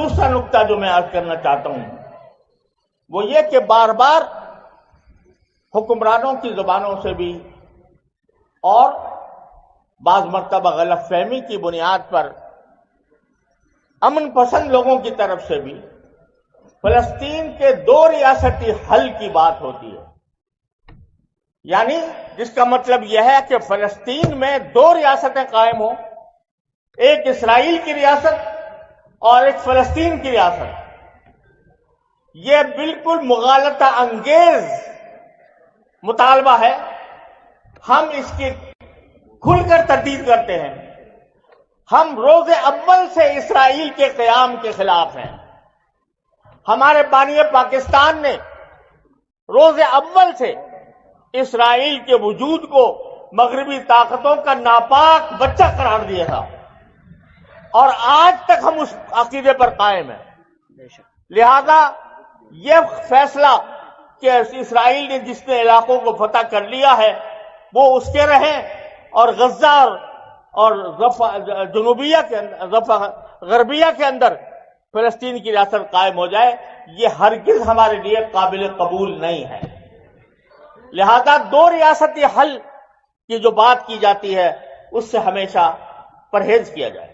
دوسرا نقطہ جو میں عرض کرنا چاہتا ہوں وہ یہ کہ بار بار حکمرانوں کی زبانوں سے بھی اور بعض مرتبہ غلط فہمی کی بنیاد پر امن پسند لوگوں کی طرف سے بھی فلسطین کے دو ریاستی حل کی بات ہوتی ہے، یعنی جس کا مطلب یہ ہے کہ فلسطین میں دو ریاستیں قائم ہوں، ایک اسرائیل کی ریاست اور ایک فلسطین کی ریاست۔ یہ بالکل مغالطہ انگیز مطالبہ ہے، ہم اس کی کھل کر تردید کرتے ہیں۔ ہم روز اول سے اسرائیل کے قیام کے خلاف ہیں۔ ہمارے بانی پاکستان نے روز اول سے اسرائیل کے وجود کو مغربی طاقتوں کا ناپاک بچہ قرار دیا تھا، اور آج تک ہم اس عقیدے پر قائم ہیں۔ لہذا یہ فیصلہ کہ اسرائیل نے جس نے علاقوں کو فتح کر لیا ہے وہ اس کے رہیں، اور غزہ اور جنوبیہ کے اندر غربیہ کے اندر فلسطین کی ریاست قائم ہو جائے، یہ ہرگز ہمارے لیے قابل قبول نہیں ہے۔ لہذا دو ریاستی حل کی جو بات کی جاتی ہے اس سے ہمیشہ پرہیز کیا جائے۔